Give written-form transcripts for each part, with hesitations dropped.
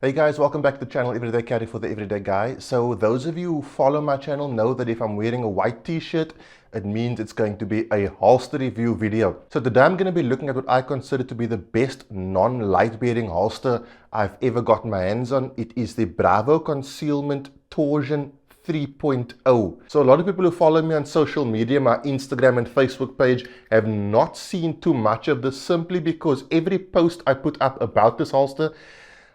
Hey guys, welcome back to the channel Everyday Carry for the Everyday Guy. So those of you who follow my channel know that if I'm wearing a white t-shirt, it means it's going to be a holster review video. So today I'm going to be looking at what I consider to be the best non-light bearing holster I've ever gotten my hands on. It is the Bravo Concealment Torsion 3.0. So a lot of people who follow me on social media, my Instagram and Facebook page, have not seen too much of this simply because every post I put up about this holster,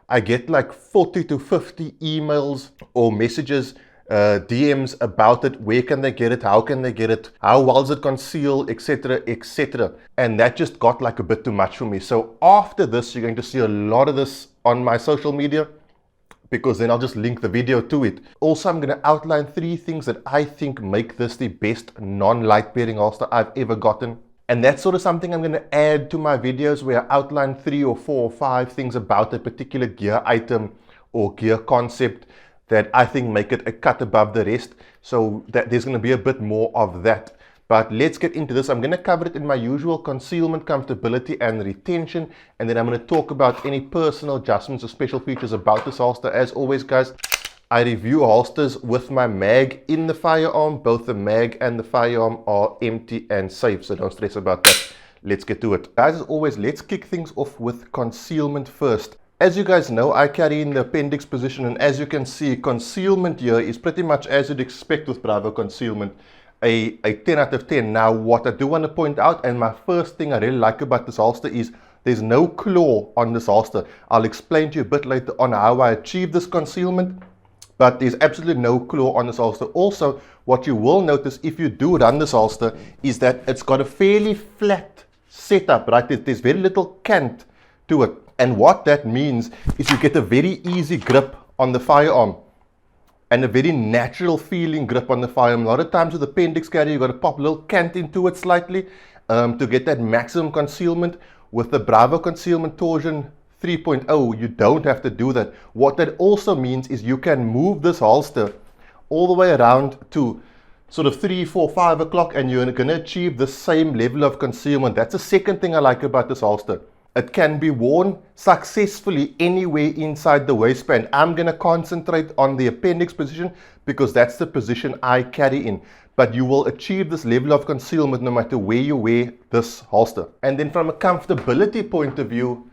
I get like 40 to 50 emails or messages, DMs about it. Where can they get it? How can they get it? How well does it conceal, etc., etc. And that just got like a bit too much for me. So after this, you're going to see a lot of this on my social media, because then I'll just link the video to it. Also, I'm going to outline 3 things that I think make this the best non-light bearing holster I've ever gotten. And that's sort of something I'm going to add to my videos, where I outline 3 or 4 or 5 things about a particular gear item or gear concept that I think make it a cut above the rest. So that there's going to be a bit more of that. But let's get into this. I'm going to cover it in my usual concealment, comfortability and retention. And then I'm going to talk about any personal adjustments or special features about this holster. As always, guys, I review holsters with my mag in the firearm. Both the mag and the firearm are empty and safe, so don't stress about that. Let's get to it. Guys, as always, let's kick things off with concealment first. As you guys know, I carry in the appendix position, and as you can see, concealment here is pretty much as you'd expect with Bravo Concealment, a 10 out of 10. Now, what I do want to point out, and my first thing I really like about this holster, is there's no claw on this holster. I'll explain to you a bit later on how I achieve this concealment. But there's absolutely no claw on this holster. Also, what you will notice if you do run this holster is that it's got a fairly flat setup, right? There's very little cant to it. And what that means is you get a very easy grip on the firearm and a very natural feeling grip on the firearm. A lot of times with the appendix carry, you've got to pop a little cant into it slightly to get that maximum concealment. With the Bravo Concealment Torsion 3.0, you don't have to do that. What that also means is you can move this holster all the way around to sort of 3, 4, 5 o'clock, and you're going to achieve the same level of concealment. That's the second thing I like about this holster. It can be worn successfully anywhere inside the waistband. I'm going to concentrate on the appendix position because that's the position I carry in. But you will achieve this level of concealment no matter where you wear this holster. And then from a comfortability point of view,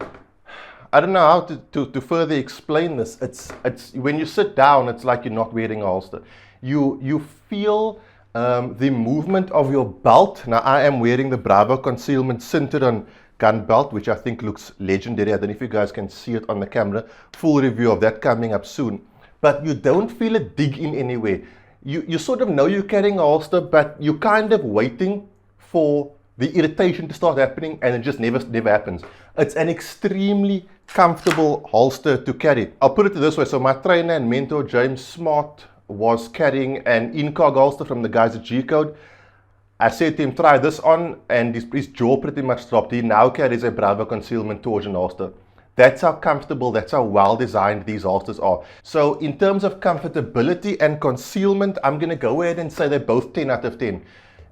I don't know how to further explain this. It's when you sit down, it's like you're not wearing a holster. You feel the movement of your belt. Now, I am wearing the Bravo Concealment Cinturon gun belt, which I think looks legendary. I don't know if you guys can see it on the camera. Full review of that coming up soon. But you don't feel it dig in anywhere. You sort of know you're carrying a holster, but you're kind of waiting for the irritation to start happening, and it just never happens. It's an extremely comfortable holster to carry. I'll put it this way. So my trainer and mentor, James Smart, was carrying an incog holster from the guys at G-Code. I said to him, try this on, and his jaw pretty much dropped. He now carries a Bravo Concealment Torsion holster. That's how comfortable, that's how well designed these holsters are. So in terms of comfortability and concealment, I'm going to go ahead and say they're both 10 out of 10.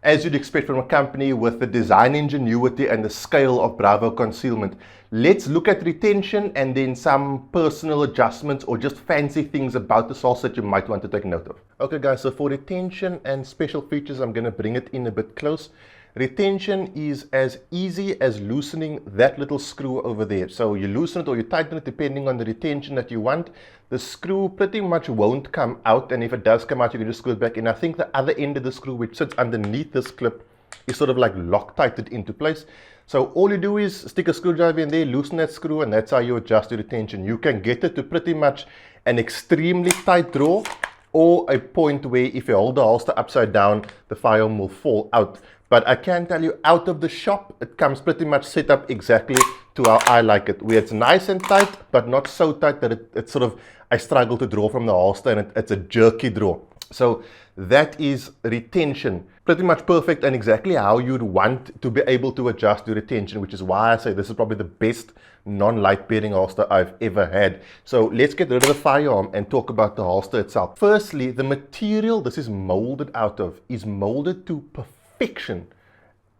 As you'd expect from a company with the design ingenuity and the scale of Bravo Concealment. Let's look at retention and then some personal adjustments or just fancy things about the holster that you might want to take note of. Okay guys, so for retention and special features, I'm going to bring it in a bit close. Retention is as easy as loosening that little screw over there. So you loosen it or you tighten it depending on the retention that you want. The screw pretty much won't come out, and if it does come out, you can just screw it back in. I think the other end of the screw, which sits underneath this clip, is sort of like Loctited into place. So all you do is stick a screwdriver in there, loosen that screw, and that's how you adjust your retention. You can get it to pretty much an extremely tight draw, or a point where if you hold the holster upside down, the firearm will fall out. But I can tell you, out of the shop, it comes pretty much set up exactly to how I like it, where it's nice and tight, but not so tight that it's sort of, I struggle to draw from the holster, and it's a jerky draw. So that is retention. Pretty much perfect and exactly how you'd want to be able to adjust your retention, which is why I say this is probably the best non-light bearing holster I've ever had. So let's get rid of the firearm and talk about the holster itself. Firstly, the material this is molded out of is molded to perfection.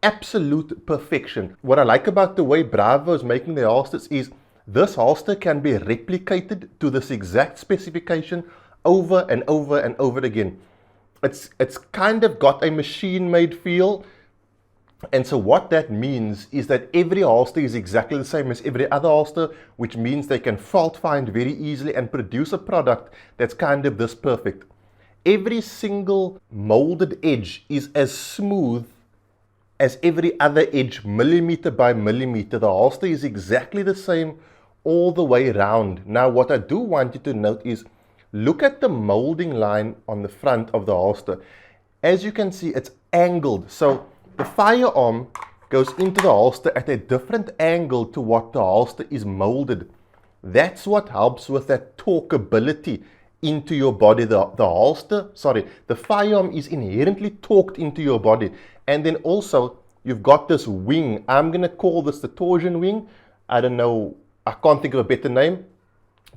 Absolute perfection. What I like about the way Bravo is making their holsters is This holster can be replicated to this exact specification over and over and over again. It's kind of got a machine-made feel. And so what that means is that every holster is exactly the same as every other holster, which means they can fault find very easily and produce a product that's kind of this perfect. Every single molded edge is as smooth as every other edge, millimeter by millimeter. The holster is exactly the same all the way around. Now, what I do want you to note is, look at the molding line on the front of the holster. As you can see, it's angled. So the firearm goes into the holster at a different angle to what the holster is molded. That's what helps with that torqueability into your body. The firearm is inherently torqued into your body. And then also, you've got this wing. I'm going to call this the torsion wing. I don't know, I can't think of a better name.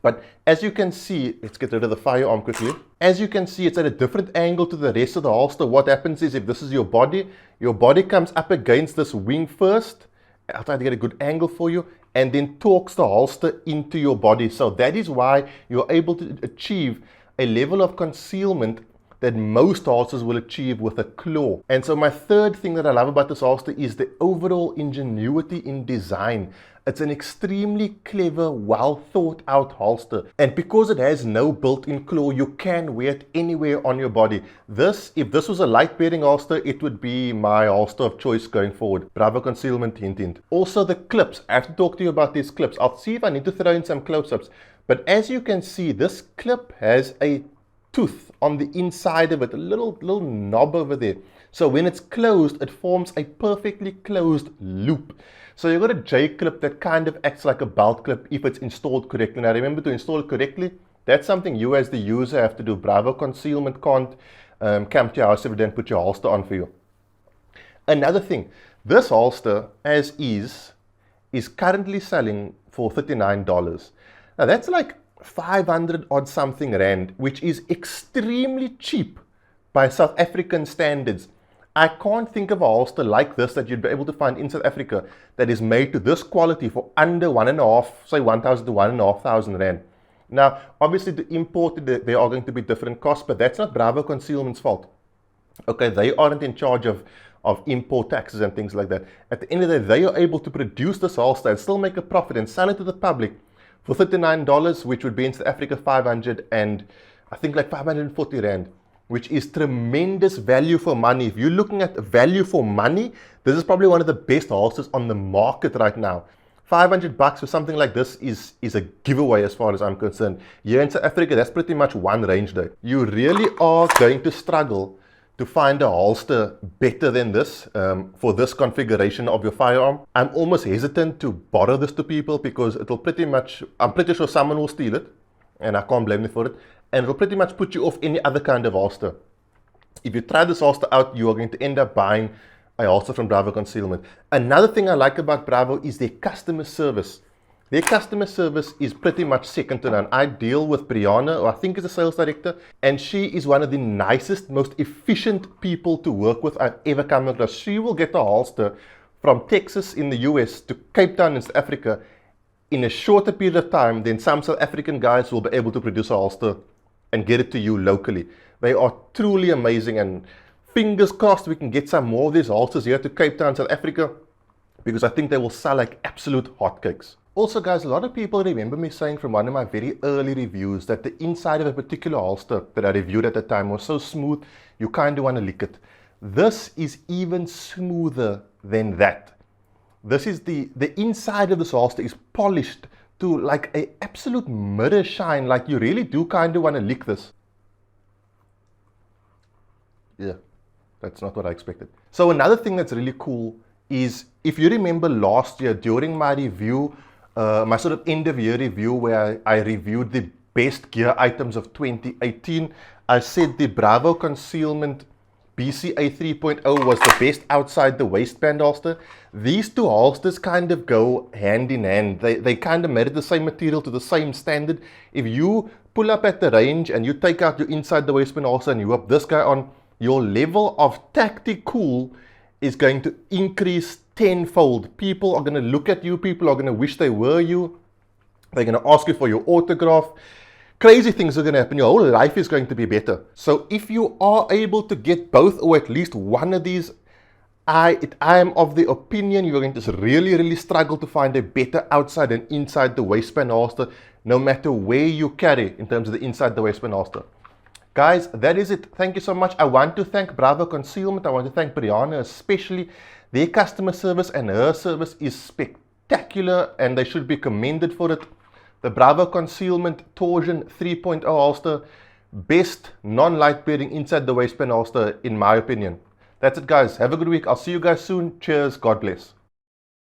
But as you can see, let's get rid of the firearm quickly. As you can see, it's at a different angle to the rest of the holster. What happens is, if this is your body comes up against this wing first. I'll try to get a good angle for you, and then torques the holster into your body. So that is why you're able to achieve a level of concealment that most holsters will achieve with a claw. And so my third thing that I love about this holster is the overall ingenuity in design. It's an extremely clever, well thought out holster. And because it has no built-in claw, you can wear it anywhere on your body. If this was a light bearing holster, it would be my holster of choice going forward. Bravo Concealment, hint hint. Also the clips. I have to talk to you about these clips. I'll see if I need to throw in some close-ups. But as you can see, this clip has a tooth on the inside of it, a little knob over there. So when it's closed, it forms a perfectly closed loop. So you've got a J clip that kind of acts like a belt clip if it's installed correctly. Now remember, to install it correctly, that's something you as the user have to do. Bravo Concealment can't come to your house every day and put your holster on for you. Another thing, this holster as is currently selling for $39. Now that's like 500 odd something rand, which is extremely cheap by South African standards. I can't think of a holster like this that you'd be able to find in South Africa that is made to this quality for under 1,500 to 1,500 rand. Now, obviously to import it, there are going to be different costs, but that's not Bravo Concealment's fault. Okay, they aren't in charge of import taxes and things like that. At the end of the day, they are able to produce this holster and still make a profit and sell it to the public for $39, which would be in South Africa 500 and I think like 540 rand, which is tremendous value for money. If you're looking at value for money, this is probably one of the best holsters on the market right now. $500 for something like this is a giveaway as far as I'm concerned. Here in South Africa, that's pretty much one range though. You really are going to struggle to find a holster better than this for this configuration of your firearm. I'm almost hesitant to borrow this to people because it'll pretty much, I'm pretty sure someone will steal it, and I can't blame them for it, and it'll pretty much put you off any other kind of holster. If you try this holster out, you are going to end up buying a holster from Bravo Concealment. Another thing I like about Bravo is their customer service. Their customer service is pretty much second to none. I deal with Brianna, who I think is a sales director, and she is one of the nicest, most efficient people to work with I've ever come across. She will get a holster from Texas in the US to Cape Town in South Africa in a shorter period of time than some South African guys will be able to produce a holster and get it to you locally. They are truly amazing, and fingers crossed we can get some more of these holsters here to Cape Town, South Africa, because I think they will sell like absolute hotcakes. Also guys, a lot of people remember me saying from one of my very early reviews that the inside of a particular holster that I reviewed at the time was so smooth, you kind of want to lick it. This is even smoother than that. This is the inside of this holster is polished to like an absolute mirror shine, like you really do kind of want to lick this. Yeah, that's not what I expected. So another thing that's really cool is, if you remember last year during my review, my sort of end of year review where I reviewed the best gear items of 2018, I said the Bravo Concealment BCA 3.0 was the best outside the waistband holster. These two holsters kind of go hand in hand. They kind of made it the same material to the same standard. If you pull up at the range and you take out your inside the waistband holster and you whip this guy on, your level of tactical is going to increase tenfold. People are going to look at you, people are going to wish they were you. They're going to ask you for your autograph. Crazy things are going to happen. Your whole life is going to be better. So if you are able to get both or at least one of these, I am of the opinion you're going to really struggle to find a better outside and inside the waistband holster, no matter where you carry in terms of the inside the waistband holster. Guys, that is it. Thank you so much. I want to thank Bravo Concealment. I want to thank Brianna especially. Their customer service and her service is spectacular and they should be commended for it. The Bravo Concealment Torsion 3.0 holster, best non-light bearing inside the waistband holster in my opinion. That's it guys. Have a good week. I'll see you guys soon. Cheers. God bless.